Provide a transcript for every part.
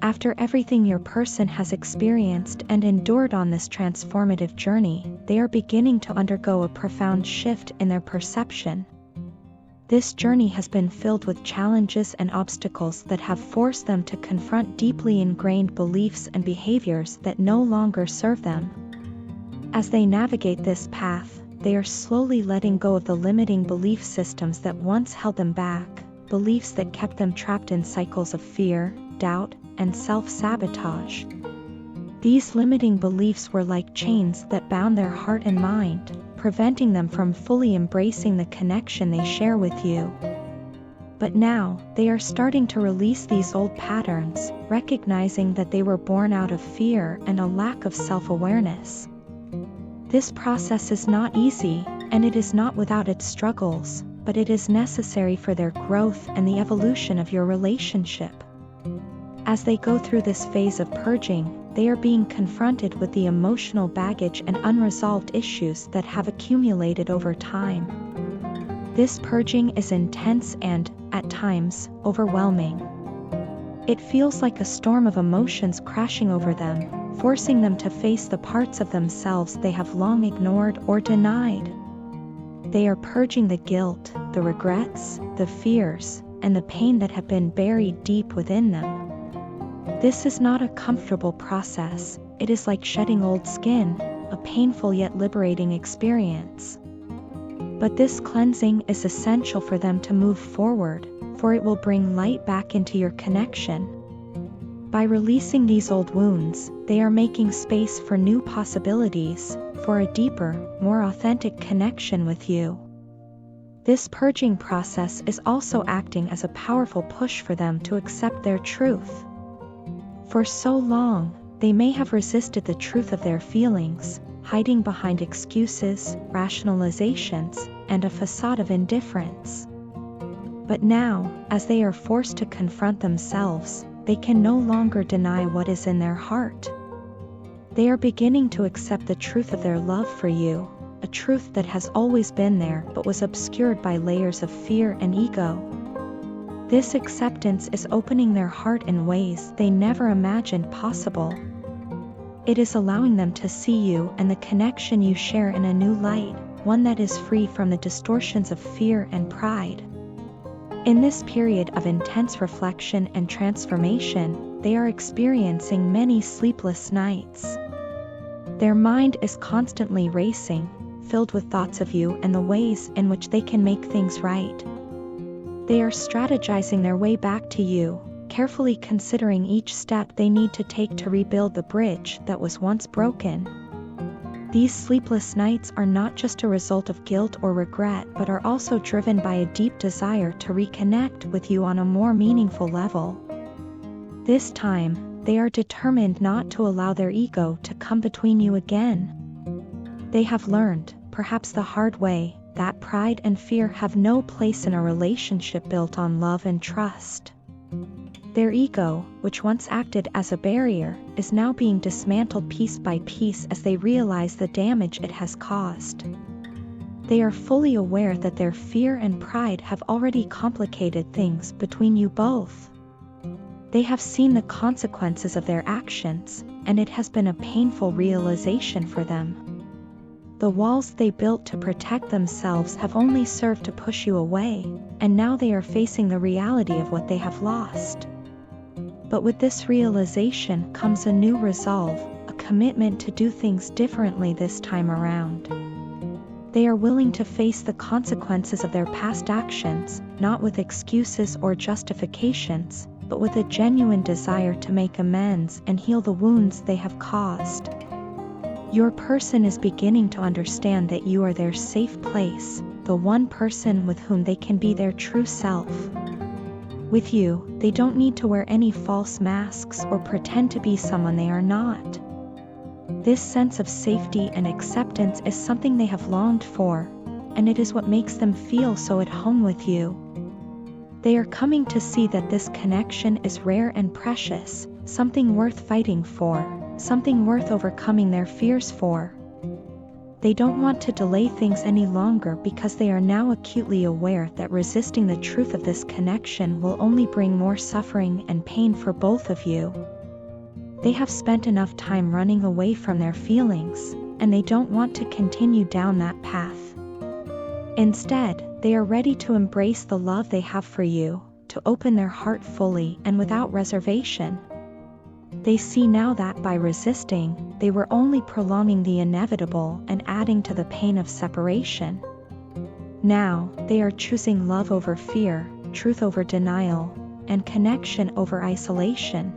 After everything your person has experienced and endured on this transformative journey, they are beginning to undergo a profound shift in their perception. This journey has been filled with challenges and obstacles that have forced them to confront deeply ingrained beliefs and behaviors that no longer serve them. As they navigate this path, they are slowly letting go of the limiting belief systems that once held them back, beliefs that kept them trapped in cycles of fear, doubt, and self-sabotage. These limiting beliefs were like chains that bound their heart and mind, preventing them from fully embracing the connection they share with you. But now, they are starting to release these old patterns, recognizing that they were born out of fear and a lack of self-awareness. This process is not easy, and it is not without its struggles, but it is necessary for their growth and the evolution of your relationship. As they go through this phase of purging, they are being confronted with the emotional baggage and unresolved issues that have accumulated over time. This purging is intense and, at times, overwhelming. It feels like a storm of emotions crashing over them, forcing them to face the parts of themselves they have long ignored or denied. They are purging the guilt, the regrets, the fears, and the pain that have been buried deep within them. This is not a comfortable process, it is like shedding old skin, a painful yet liberating experience. But this cleansing is essential for them to move forward, for it will bring light back into your connection. By releasing these old wounds, they are making space for new possibilities, for a deeper, more authentic connection with you. This purging process is also acting as a powerful push for them to accept their truth. For so long, they may have resisted the truth of their feelings, hiding behind excuses, rationalizations, and a facade of indifference. But now, as they are forced to confront themselves, they can no longer deny what is in their heart. They are beginning to accept the truth of their love for you, a truth that has always been there but was obscured by layers of fear and ego. This acceptance is opening their heart in ways they never imagined possible. It is allowing them to see you and the connection you share in a new light, one that is free from the distortions of fear and pride. In this period of intense reflection and transformation, they are experiencing many sleepless nights. Their mind is constantly racing, filled with thoughts of you and the ways in which they can make things right. They are strategizing their way back to you, carefully considering each step they need to take to rebuild the bridge that was once broken. These sleepless nights are not just a result of guilt or regret but are also driven by a deep desire to reconnect with you on a more meaningful level. This time, they are determined not to allow their ego to come between you again. They have learned, perhaps the hard way, that pride and fear have no place in a relationship built on love and trust. Their ego, which once acted as a barrier, is now being dismantled piece by piece as they realize the damage it has caused. They are fully aware that their fear and pride have already complicated things between you both. They have seen the consequences of their actions, and it has been a painful realization for them. The walls they built to protect themselves have only served to push you away, and now they are facing the reality of what they have lost. But with this realization comes a new resolve, a commitment to do things differently this time around. They are willing to face the consequences of their past actions, not with excuses or justifications, but with a genuine desire to make amends and heal the wounds they have caused. Your person is beginning to understand that you are their safe place, the one person with whom they can be their true self. With you, they don't need to wear any false masks or pretend to be someone they are not. This sense of safety and acceptance is something they have longed for, and it is what makes them feel so at home with you. They are coming to see that this connection is rare and precious, something worth fighting for, something worth overcoming their fears for. They don't want to delay things any longer because they are now acutely aware that resisting the truth of this connection will only bring more suffering and pain for both of you. They have spent enough time running away from their feelings, and they don't want to continue down that path. Instead, they are ready to embrace the love they have for you, to open their heart fully and without reservation. They see now that by resisting, they were only prolonging the inevitable and adding to the pain of separation. Now, they are choosing love over fear, truth over denial, and connection over isolation.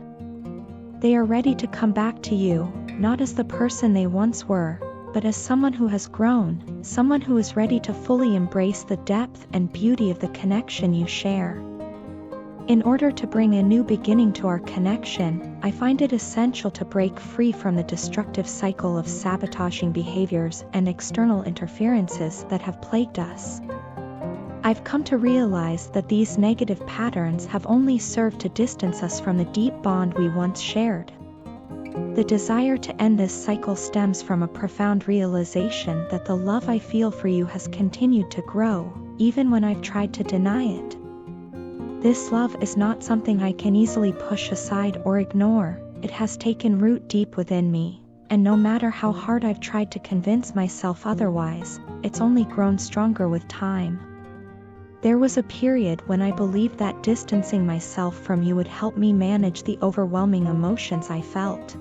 They are ready to come back to you, not as the person they once were, but as someone who has grown, someone who is ready to fully embrace the depth and beauty of the connection you share. In order to bring a new beginning to our connection, I find it essential to break free from the destructive cycle of sabotaging behaviors and external interferences that have plagued us. I've come to realize that these negative patterns have only served to distance us from the deep bond we once shared. The desire to end this cycle stems from a profound realization that the love I feel for you has continued to grow, even when I've tried to deny it. This love is not something I can easily push aside or ignore. It has taken root deep within me, and no matter how hard I've tried to convince myself otherwise, it's only grown stronger with time. There was a period when I believed that distancing myself from you would help me manage the overwhelming emotions I felt.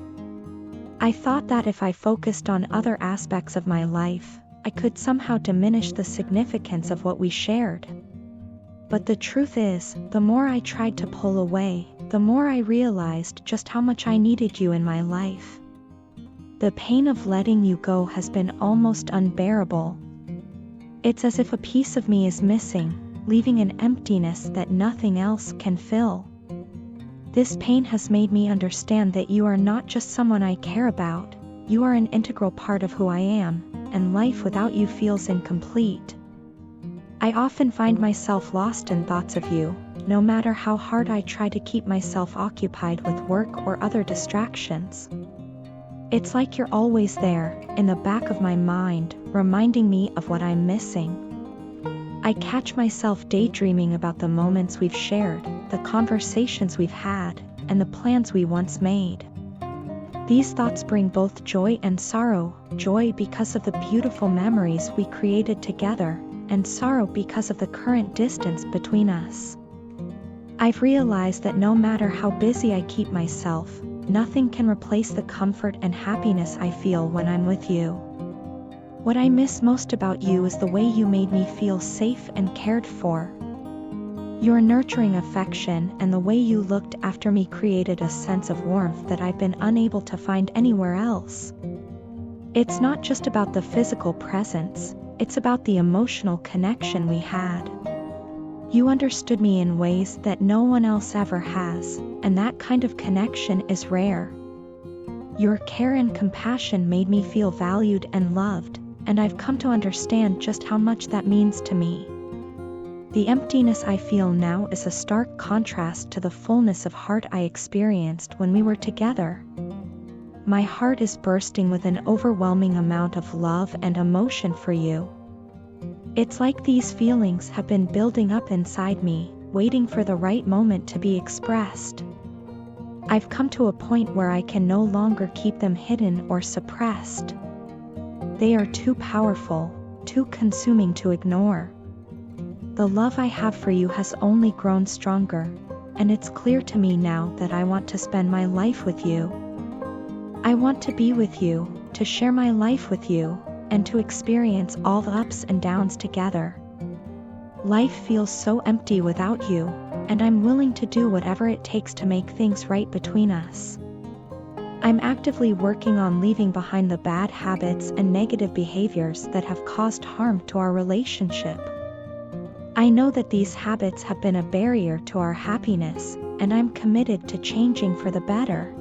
I thought that if I focused on other aspects of my life, I could somehow diminish the significance of what we shared. But the truth is, the more I tried to pull away, the more I realized just how much I needed you in my life. The pain of letting you go has been almost unbearable. It's as if a piece of me is missing, leaving an emptiness that nothing else can fill. This pain has made me understand that you are not just someone I care about, you are an integral part of who I am, and life without you feels incomplete. I often find myself lost in thoughts of you, no matter how hard I try to keep myself occupied with work or other distractions. It's like you're always there, in the back of my mind, reminding me of what I'm missing. I catch myself daydreaming about the moments we've shared, the conversations we've had, and the plans we once made. These thoughts bring both joy and sorrow, joy because of the beautiful memories we created together, and sorrow because of the current distance between us. I've realized that no matter how busy I keep myself, nothing can replace the comfort and happiness I feel when I'm with you. What I miss most about you is the way you made me feel safe and cared for. Your nurturing affection and the way you looked after me created a sense of warmth that I've been unable to find anywhere else. It's not just about the physical presence, it's about the emotional connection we had. You understood me in ways that no one else ever has, and that kind of connection is rare. Your care and compassion made me feel valued and loved, and I've come to understand just how much that means to me. The emptiness I feel now is a stark contrast to the fullness of heart I experienced when we were together. My heart is bursting with an overwhelming amount of love and emotion for you. It's like these feelings have been building up inside me, waiting for the right moment to be expressed. I've come to a point where I can no longer keep them hidden or suppressed. They are too powerful, too consuming to ignore. The love I have for you has only grown stronger, and it's clear to me now that I want to spend my life with you. I want to be with you, to share my life with you, and to experience all the ups and downs together. Life feels so empty without you, and I'm willing to do whatever it takes to make things right between us. I'm actively working on leaving behind the bad habits and negative behaviors that have caused harm to our relationship. I know that these habits have been a barrier to our happiness, and I'm committed to changing for the better.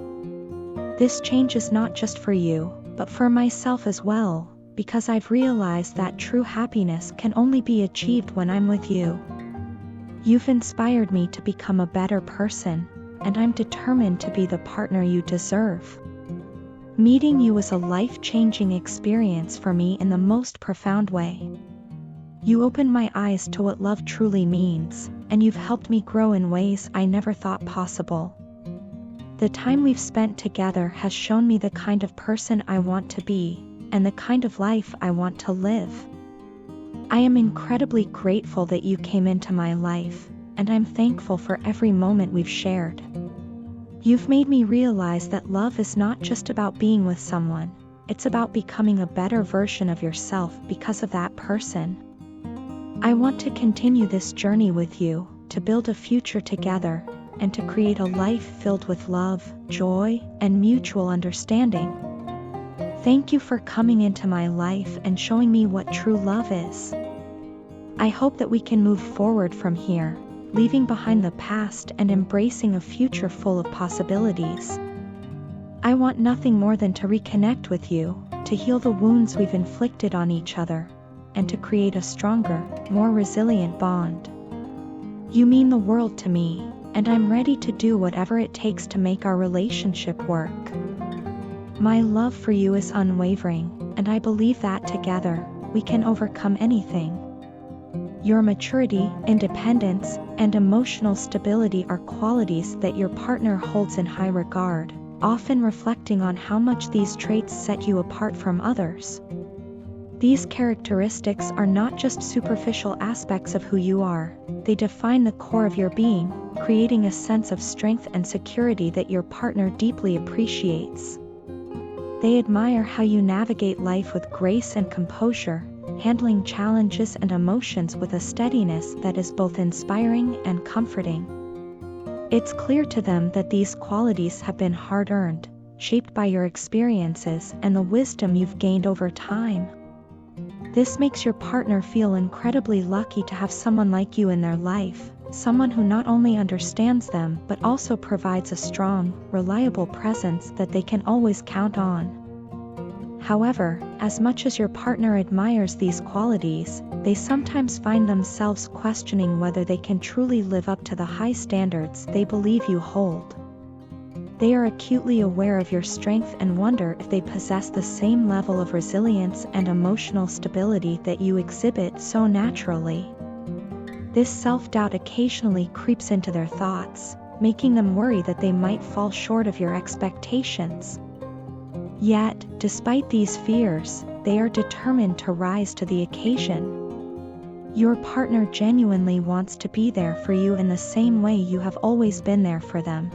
This change is not just for you, but for myself as well, because I've realized that true happiness can only be achieved when I'm with you. You've inspired me to become a better person, and I'm determined to be the partner you deserve. Meeting you was a life-changing experience for me in the most profound way. You opened my eyes to what love truly means, and you've helped me grow in ways I never thought possible. The time we've spent together has shown me the kind of person I want to be, and the kind of life I want to live. I am incredibly grateful that you came into my life, and I'm thankful for every moment we've shared. You've made me realize that love is not just about being with someone, it's about becoming a better version of yourself because of that person. I want to continue this journey with you, to build a future together, and to create a life filled with love, joy, and mutual understanding. Thank you for coming into my life and showing me what true love is. I hope that we can move forward from here, leaving behind the past and embracing a future full of possibilities. I want nothing more than to reconnect with you, to heal the wounds we've inflicted on each other, and to create a stronger, more resilient bond. You mean the world to me, and I'm ready to do whatever it takes to make our relationship work. My love for you is unwavering, and I believe that together, we can overcome anything. Your maturity, independence, and emotional stability are qualities that your partner holds in high regard, often reflecting on how much these traits set you apart from others. These characteristics are not just superficial aspects of who you are, they define the core of your being, creating a sense of strength and security that your partner deeply appreciates. They admire how you navigate life with grace and composure, handling challenges and emotions with a steadiness that is both inspiring and comforting. It's clear to them that these qualities have been hard-earned, shaped by your experiences and the wisdom you've gained over time. This makes your partner feel incredibly lucky to have someone like you in their life, someone who not only understands them but also provides a strong, reliable presence that they can always count on. However, as much as your partner admires these qualities, they sometimes find themselves questioning whether they can truly live up to the high standards they believe you hold. They are acutely aware of your strength and wonder if they possess the same level of resilience and emotional stability that you exhibit so naturally. This self-doubt occasionally creeps into their thoughts, making them worry that they might fall short of your expectations. Yet, despite these fears, they are determined to rise to the occasion. Your partner genuinely wants to be there for you in the same way you have always been there for them.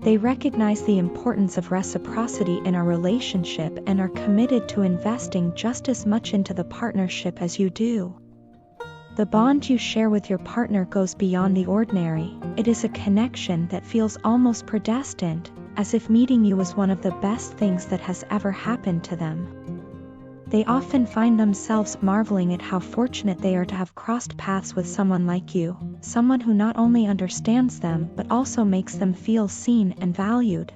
They recognize the importance of reciprocity in a relationship and are committed to investing just as much into the partnership as you do. The bond you share with your partner goes beyond the ordinary. It is a connection that feels almost predestined, as if meeting you was one of the best things that has ever happened to them. They often find themselves marveling at how fortunate they are to have crossed paths with someone like you, someone who not only understands them but also makes them feel seen and valued.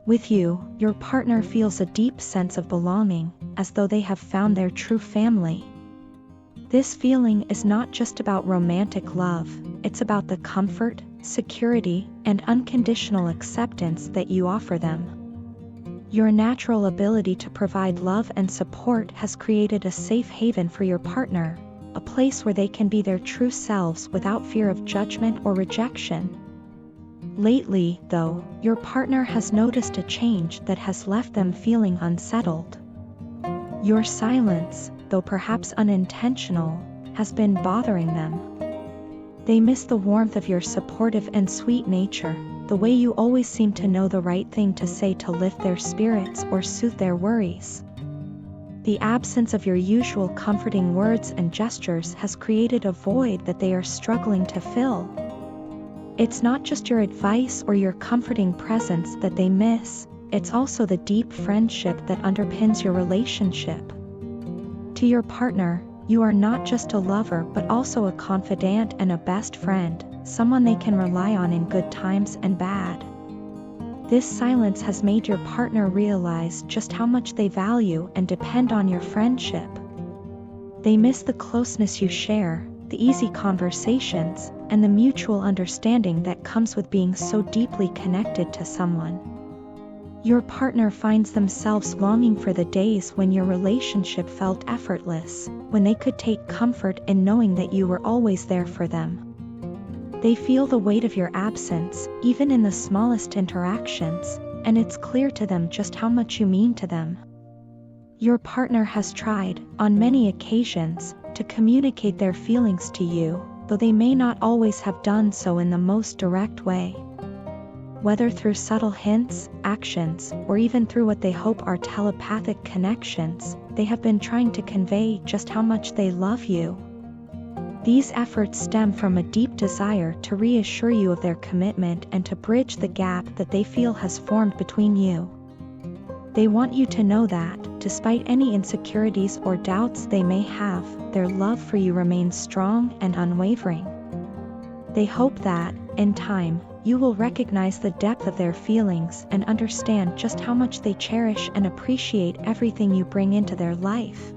With you, your partner feels a deep sense of belonging, as though they have found their true family. This feeling is not just about romantic love, it's about the comfort, security, and unconditional acceptance that you offer them. Your natural ability to provide love and support has created a safe haven for your partner, a place where they can be their true selves without fear of judgment or rejection. Lately, though, your partner has noticed a change that has left them feeling unsettled. Your silence, though perhaps unintentional, has been bothering them. They miss the warmth of your supportive and sweet nature, the way you always seem to know the right thing to say to lift their spirits or soothe their worries. The absence of your usual comforting words and gestures has created a void that they are struggling to fill. It's not just your advice or your comforting presence that they miss, it's also the deep friendship that underpins your relationship. To your partner, you are not just a lover but also a confidant and a best friend, someone they can rely on in good times and bad. This silence has made your partner realize just how much they value and depend on your friendship. They miss the closeness you share, the easy conversations, and the mutual understanding that comes with being so deeply connected to someone. Your partner finds themselves longing for the days when your relationship felt effortless, when they could take comfort in knowing that you were always there for them. They feel the weight of your absence, even in the smallest interactions, and it's clear to them just how much you mean to them. Your partner has tried, on many occasions, to communicate their feelings to you, though they may not always have done so in the most direct way. Whether through subtle hints, actions, or even through what they hope are telepathic connections, they have been trying to convey just how much they love you. These efforts stem from a deep desire to reassure you of their commitment and to bridge the gap that they feel has formed between you. They want you to know that, despite any insecurities or doubts they may have, their love for you remains strong and unwavering. They hope that, in time, you will recognize the depth of their feelings and understand just how much they cherish and appreciate everything you bring into their life.